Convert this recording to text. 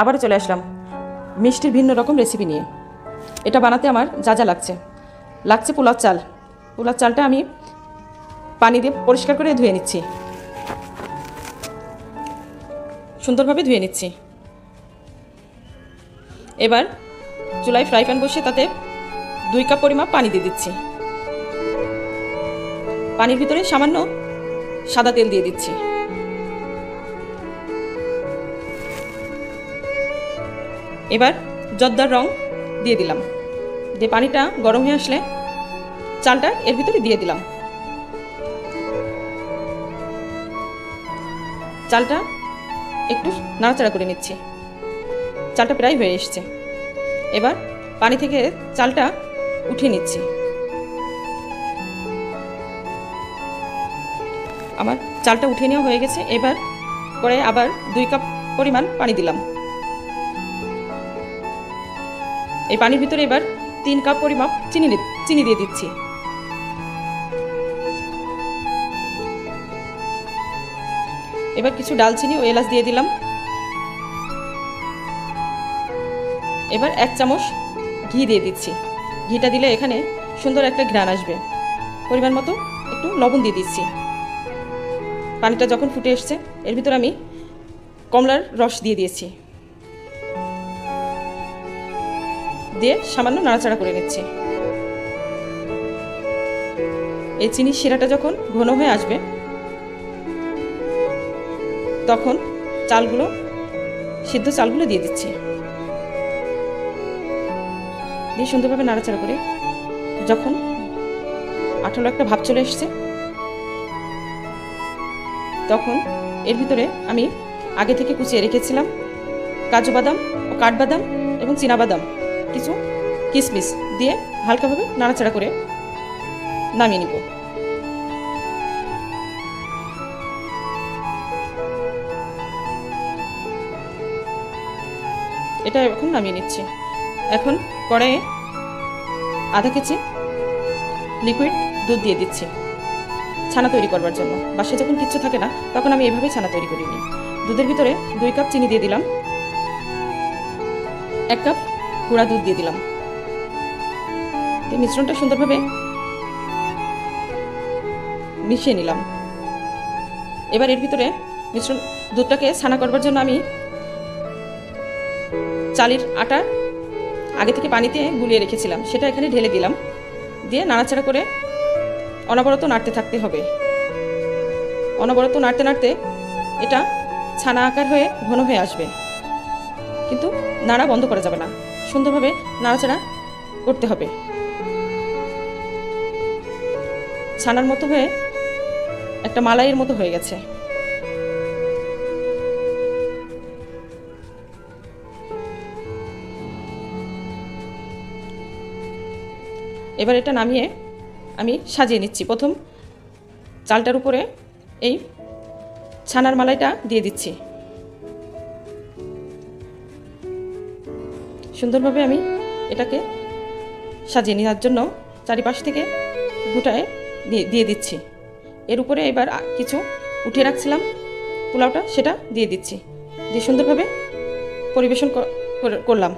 আবারও চলে আসলাম মিষ্টির ভিন্ন রকম রেসিপি নিয়ে। এটা বানাতে আমার যা যা লাগছে পোলাও চাল। পোলাও চালটা আমি পানি দিয়ে পরিষ্কার করে ধুয়ে নিচ্ছি, সুন্দরভাবে ধুয়ে নিচ্ছি। এবার চুলায় ফ্রাই প্যান বসিয়ে তাতে 2 কাপ পরিমাপ পানি দিয়ে দিচ্ছি। পানির ভিতরে সামান্য সাদা তেল দিয়ে দিচ্ছি। এবার জর্দার রং দিয়ে দিলাম, দিয়ে পানিটা গরম হয়ে আসলে চালটা এর ভিতরে দিয়ে দিলাম। চালটা একটু নাড়াচাড়া করে নিচ্ছি। চালটা প্রায় হয়ে এসছে। এবার পানি থেকে চালটা উঠিয়ে নিচ্ছি। আমার চালটা উঠিয়ে নেওয়া হয়ে গেছে। এবার পরে আবার 2 কাপ পরিমাণ পানি দিলাম। এই পানির ভিতরে এবার 3 কাপ পরিমাপ চিনি দিয়ে দিচ্ছি। এবার কিছু ডালচিনি ও এলাচ দিয়ে দিলাম। এবার 1 চামচ ঘি দিয়ে দিচ্ছি। ঘিটা দিলে এখানে সুন্দর একটা ঘ্রাণ আসবে। পরিমাণ মতো একটু লবণ দিয়ে দিচ্ছি। পানিটা যখন ফুটে এসছে এর ভিতরে আমি কমলার রস দিয়ে দিয়েছি, দিয়ে সামান্য নাড়াচাড়া করে নিচ্ছি। এই চিনির শিরাটা যখন ঘন হয়ে আসবে তখন সিদ্ধ চালগুলো দিয়ে দিচ্ছি। দিয়ে সুন্দরভাবে নাড়াচাড়া করে যখন আঠালো একটা ভাব চলে এসছে তখন এর ভিতরে আমি আগে থেকে কুচিয়ে রেখেছিলাম কাজু বাদাম ও কাঠবাদাম এবং চীনাবাদাম, কিছু কিশমিশ দিয়ে হালকাভাবে নাড়াচাড়া করে নামিয়ে নিব। এটা এখন নামিয়ে নিচ্ছি। এখন কড়াইয়ে আধা কেজি লিকুইড দুধ দিয়ে দিচ্ছি ছানা তৈরি করবার জন্য। বাসায় যখন কিচ্ছু থাকে না তখন আমি এভাবেই ছানা তৈরি করে নিই। দুধের ভিতরে 2 কাপ চিনি দিয়ে দিলাম, 1 কাপ গুঁড়া দুধ দিয়ে দিলাম। মিশ্রণটা সুন্দরভাবে মিশিয়ে নিলাম। এবার এর ভিতরে দুধটাকে ছানা করবার জন্য আমি চালের আটা আগে থেকে পানিতে গুলিয়ে রেখেছিলাম, সেটা এখানে ঢেলে দিলাম। দিয়ে নাড়াচাড়া করে অনবরত নাড়তে থাকতে হবে। অনবরত নাড়তে নাড়তে এটা ছানা আকার হয়ে ঘন হয়ে আসবে, কিন্তু নাড়া বন্ধ করা যাবে না। সুন্দরভাবে নাড়াচাড়া করতে হবে। ছানার মতো হয়ে একটা মালাইয়ের মতো হয়ে গেছে। এবার এটা নামিয়ে আমি সাজিয়ে নিচ্ছি। প্রথম চালটার উপরে এই ছানার মালাইটা দিয়ে দিচ্ছি। সুন্দরভাবে আমি এটাকে সাজিয়ে নেওয়ার জন্য চারিপাশ থেকে গোটায় দিয়ে দিচ্ছি। এর উপরে এবার কিছু উঠিয়ে রাখছিলাম পোলাওটা, সেটা দিয়ে দিচ্ছি। দিয়ে সুন্দরভাবে পরিবেশন করলাম।